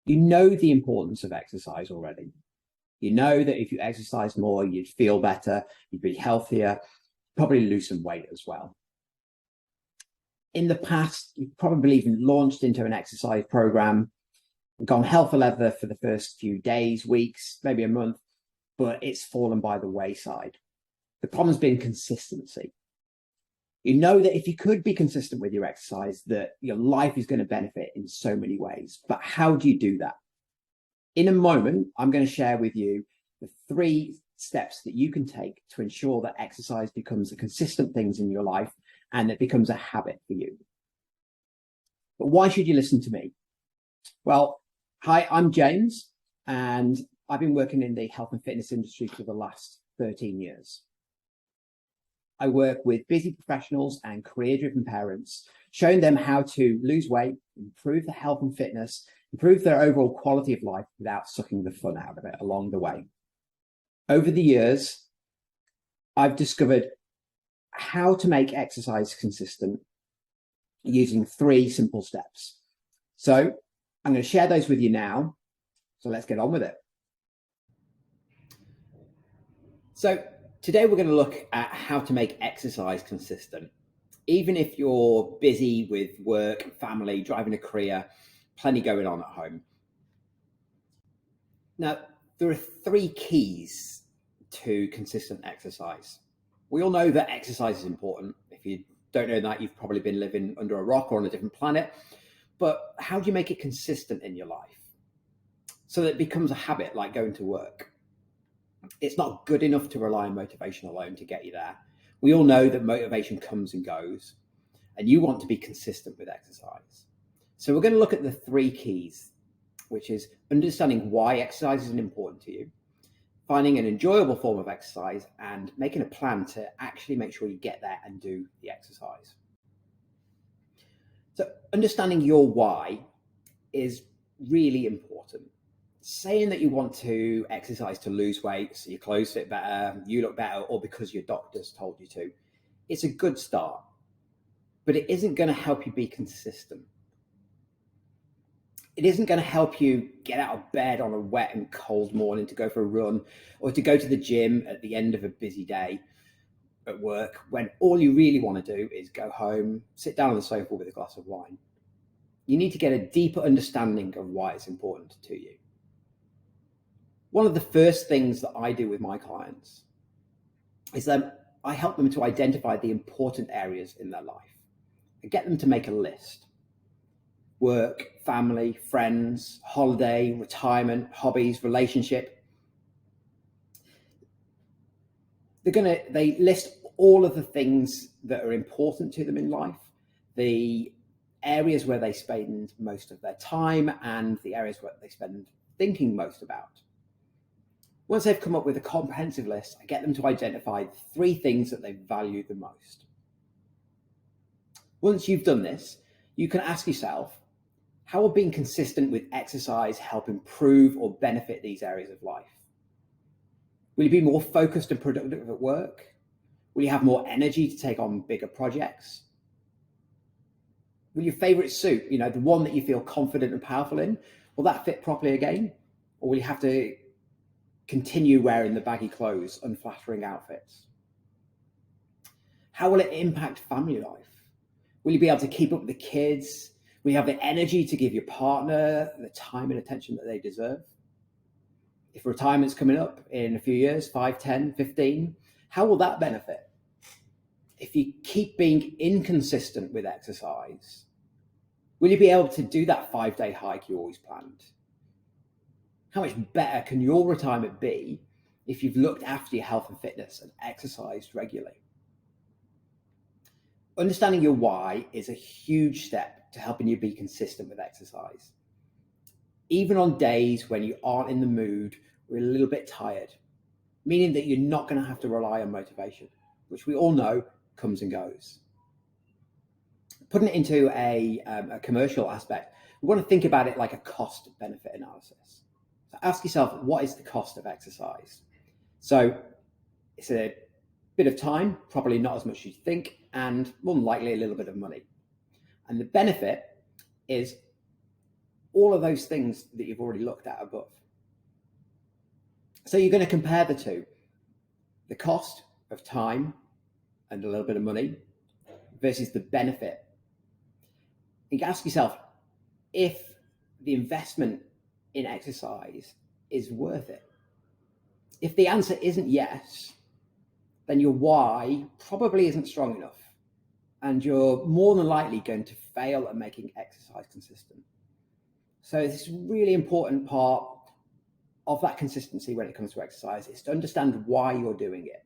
You know the importance of exercise already. You know that if you exercise more, you'd feel better, you'd be healthier, probably lose some weight as well. In the past, you've probably even launched into an exercise program, gone hell for leather for the first few days, weeks, maybe a month, but it's fallen by the wayside. The problem's been consistency. You know that if you could be consistent with your exercise, that your life is going to benefit in so many ways. But how do you do that? In a moment, I'm going to share with you the 3 steps that you can take to ensure that exercise becomes a consistent thing in your life and it becomes a habit for you. But why should you listen to me? Well, hi, I'm James, and I've been working in the health and fitness industry for the last 13 years. I work with busy professionals and career-driven parents, showing them how to lose weight, improve their health and fitness, improve their overall quality of life without sucking the fun out of it along the way. Over the years, I've discovered how to make exercise consistent using 3 simple steps. So I'm going to share those with you now. So let's get on with it. So today we're going to look at how to make exercise consistent. Even if you're busy with work and family, driving a career, plenty going on at home. Now, there are 3 keys to consistent exercise. We all know that exercise is important. If you don't know that, you've probably been living under a rock or on a different planet. But how do you make it consistent in your life so that it becomes a habit, like going to work? It's not good enough to rely on motivation alone to get you there. We all know that motivation comes and goes, and you want to be consistent with exercise. So we're going to look at the 3 keys, which is understanding why exercise is important to you, finding an enjoyable form of exercise, and making a plan to actually make sure you get there and do the exercise. So understanding your why is really important. Saying that you want to exercise to lose weight, so your clothes fit better, you look better, or because your doctor's told you to, it's a good start, but it isn't going to help you be consistent. It isn't going to help you get out of bed on a wet and cold morning to go for a run or to go to the gym at the end of a busy day at work when all you really want to do is go home, sit down on the sofa with a glass of wine. You need to get a deeper understanding of why it's important to you. One of the first things that I do with my clients is that I help them to identify the important areas in their life. I get them to make a list. Work, family, friends, holiday, retirement, hobbies, relationship. They list all of the things that are important to them in life, the areas where they spend most of their time, and the areas where they spend thinking most about. Once they've come up with a comprehensive list, I get them to identify 3 things that they value the most. Once you've done this, you can ask yourself, how will being consistent with exercise help improve or benefit these areas of life? Will you be more focused and productive at work? Will you have more energy to take on bigger projects? Will your favorite suit, the one that you feel confident and powerful in, will that fit properly again? Or will you have to continue wearing the baggy clothes, unflattering outfits? How will it impact family life? Will you be able to keep up with the kids? Will you have the energy to give your partner the time and attention that they deserve? If retirement's coming up in a few years, 5, 10, 15, how will that benefit? If you keep being inconsistent with exercise, will you be able to do that 5-day hike you always planned? How much better can your retirement be if you've looked after your health and fitness and exercised regularly? Understanding your why is a huge step to helping you be consistent with exercise. Even on days when you aren't in the mood or a little bit tired, meaning that you're not going to have to rely on motivation, which we all know comes and goes. Putting it into a commercial aspect, we want to think about it like a cost-benefit analysis. So ask yourself, what is the cost of exercise? So it's a bit of time, probably not as much as you think, and more than likely a little bit of money. And the benefit is all of those things that you've already looked at above. So you're going to compare the two, the cost of time and a little bit of money versus the benefit. You can ask yourself if the investment in exercise is worth it. If the answer isn't yes, then your why probably isn't strong enough, and you're more than likely going to fail at making exercise consistent. So this is a really important part of that consistency when it comes to exercise, is to understand why you're doing it.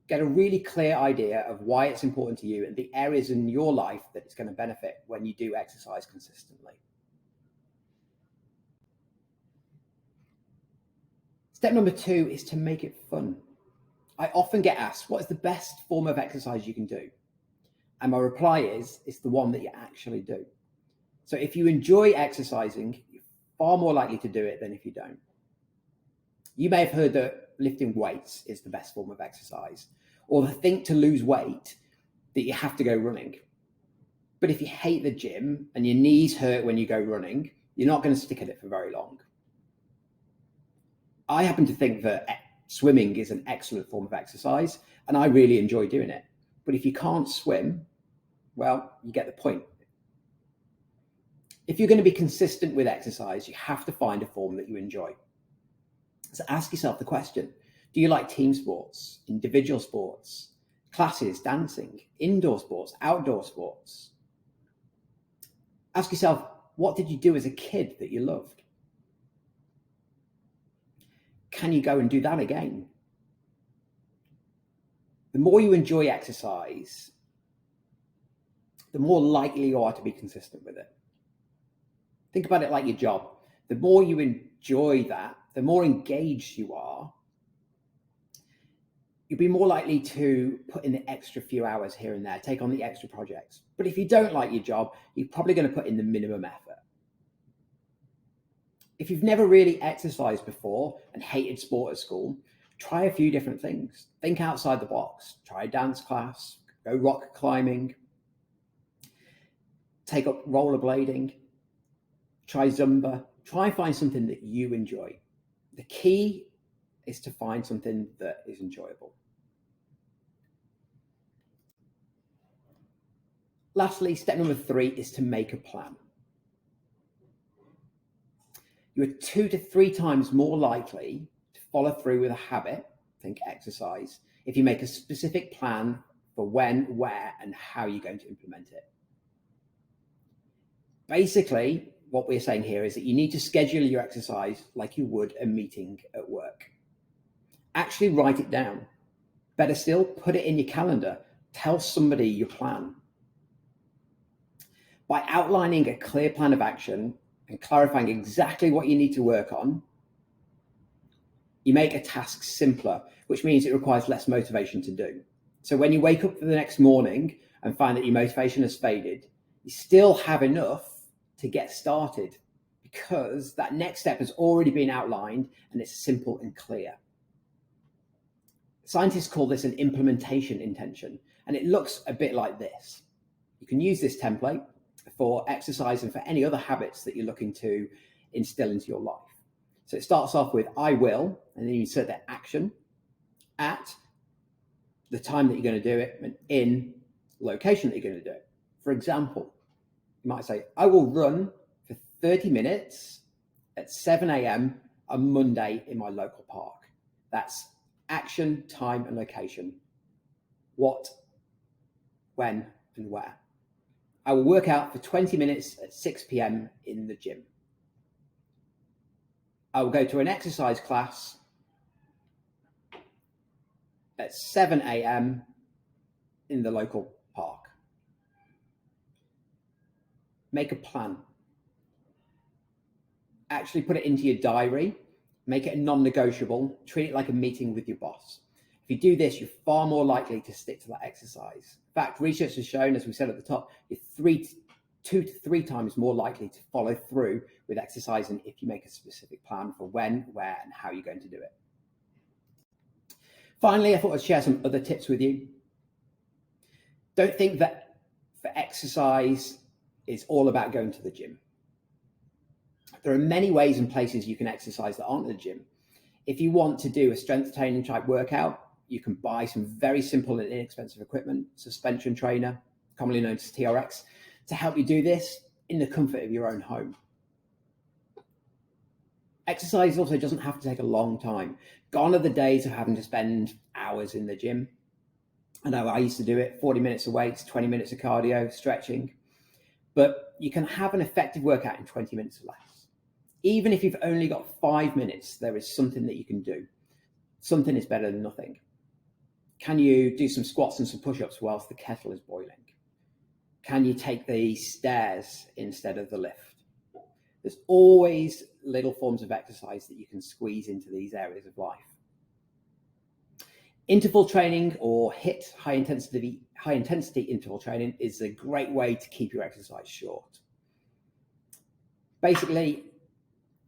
Get a really clear idea of why it's important to you and the areas in your life that it's going to benefit when you do exercise consistently. Step number 2 is to make it fun. I often get asked, what is the best form of exercise you can do? And my reply is, it's the one that you actually do. So if you enjoy exercising, you're far more likely to do it than if you don't. You may have heard that lifting weights is the best form of exercise, or think to lose weight that you have to go running. But if you hate the gym and your knees hurt when you go running, you're not going to stick at it for very long. I happen to think that swimming is an excellent form of exercise, and I really enjoy doing it. But if you can't swim, well, you get the point. If you're going to be consistent with exercise, you have to find a form that you enjoy. So ask yourself the question, do you like team sports, individual sports, classes, dancing, indoor sports, outdoor sports? Ask yourself, what did you do as a kid that you loved? Can you go and do that again? The more you enjoy exercise, the more likely you are to be consistent with it. Think about it like your job. The more you enjoy that, the more engaged you are, you'll be more likely to put in the extra few hours here and there, take on the extra projects. But if you don't like your job, you're probably going to put in the minimum effort. If you've never really exercised before and hated sport at school, try a few different things. Think outside the box. Try a dance class, go rock climbing, take up rollerblading, try Zumba. Try and find something that you enjoy. The key is to find something that is enjoyable. Lastly, step number 3 is to make a plan. You are 2 to 3 times more likely to follow through with a habit, think exercise, if you make a specific plan for when, where, and how you're going to implement it. Basically, what we're saying here is that you need to schedule your exercise like you would a meeting at work. Actually write it down. Better still, put it in your calendar. Tell somebody your plan. By outlining a clear plan of action and clarifying exactly what you need to work on, you make a task simpler, which means it requires less motivation to do. So when you wake up for the next morning and find that your motivation has faded, you still have enough to get started because that next step has already been outlined and it's simple and clear. Scientists call this an implementation intention, and it looks a bit like this. You can use this template for exercise and for any other habits that you're looking to instill into your life. So it starts off with I will, and then you insert that action at the time that you're going to do it and in location that you're going to do it. For example, you might say, I will run for 30 minutes at 7 a.m. on Monday in my local park. That's action, time, and location. What, when, and where. I will work out for 20 minutes at 6 p.m. in the gym. I will go to an exercise class at 7 a.m. in the local park. Make a plan. Actually put it into your diary. Make it a non-negotiable. Treat it like a meeting with your boss. If you do this, you're far more likely to stick to that exercise. In fact, research has shown, as we said at the top, you're 2 to 3 times more likely to follow through with exercising if you make a specific plan for when, where, and how you're going to do it. Finally, I thought I'd share some other tips with you. Don't think that for exercise, it's all about going to the gym. There are many ways and places you can exercise that aren't the gym. If you want to do a strength training type workout, you can buy some very simple and inexpensive equipment, suspension trainer, commonly known as TRX, to help you do this in the comfort of your own home. Exercise also doesn't have to take a long time. Gone are the days of having to spend hours in the gym. I know I used to do it, 40 minutes of weights, 20 minutes of cardio, stretching, but you can have an effective workout in 20 minutes or less. Even if you've only got 5 minutes, there is something that you can do. Something is better than nothing. Can you do some squats and some push-ups whilst the kettle is boiling? Can you take the stairs instead of the lift? There's always little forms of exercise that you can squeeze into these areas of life. Interval training, or HIIT, high intensity interval training, is a great way to keep your exercise short. Basically,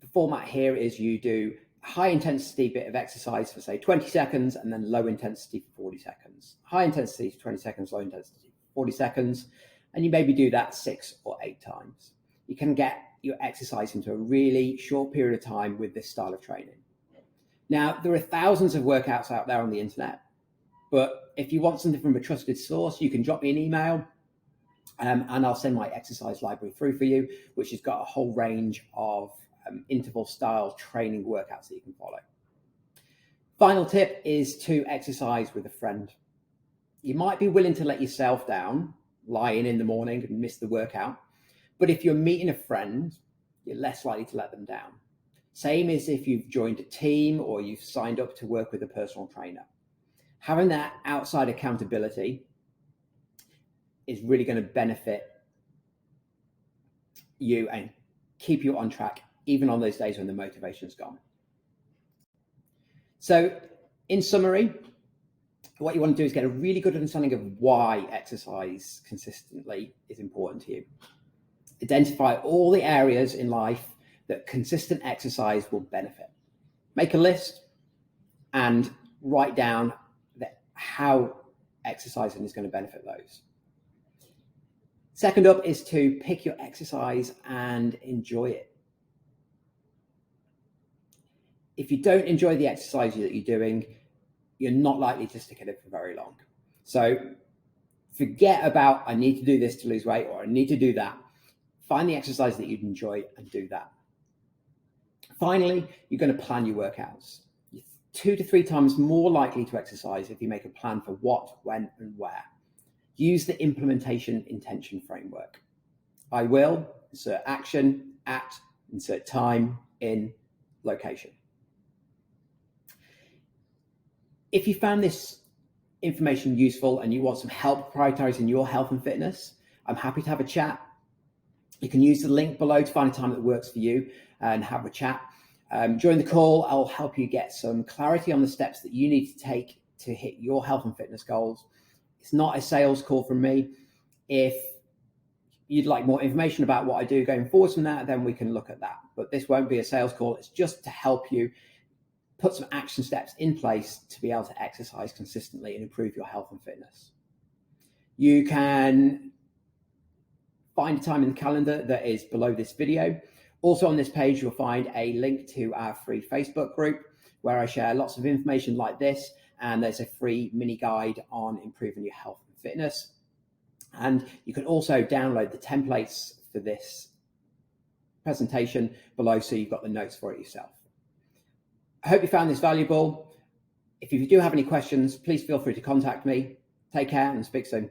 the format here is you do a high intensity bit of exercise for say 20 seconds and then low intensity for 40 seconds. High intensity for 20 seconds, low intensity for 40 seconds, and you maybe do that 6 or 8 times. You can get your exercise into a really short period of time with this style of training. Now, there are thousands of workouts out there on the internet, but if you want something from a trusted source, you can drop me an email and I'll send my exercise library through for you, which has got a whole range of interval style training workouts that you can follow. Final tip is to exercise with a friend. You might be willing to let yourself down, lying in the morning and miss the workout, but if you're meeting a friend, you're less likely to let them down. Same as if you've joined a team or you've signed up to work with a personal trainer. Having that outside accountability is really going to benefit you and keep you on track, even on those days when the motivation's gone. So in summary, what you want to do is get a really good understanding of why exercise consistently is important to you. Identify all the areas in life that consistent exercise will benefit. Make a list and write down how exercising is going to benefit those. Second up is to pick your exercise and enjoy it. If you don't enjoy the exercise that you're doing, you're not likely to stick at it for very long. So forget about, I need to do this to lose weight, or I need to do that. Find the exercise that you'd enjoy and do that. Finally, you're going to plan your workouts. You're 2 to 3 times more likely to exercise if you make a plan for what, when, and where. Use the implementation intention framework. I will, insert action, at, insert time, in, location. If you found this information useful and you want some help prioritizing your health and fitness, I'm happy to have a chat. You can use the link below to find a time that works for you and have a chat. During the call, I'll help you get some clarity on the steps that you need to take to hit your health and fitness goals. It's not a sales call from me. If you'd like more information about what I do going forward from that, then we can look at that. But this won't be a sales call. It's just to help you put some action steps in place to be able to exercise consistently and improve your health and fitness. You can find a time in the calendar that is below this video. Also on this page, you'll find a link to our free Facebook group where I share lots of information like this, and there's a free mini guide on improving your health and fitness. And you can also download the templates for this presentation below so you've got the notes for it yourself. I hope you found this valuable. If you do have any questions, please feel free to contact me. Take care and speak soon.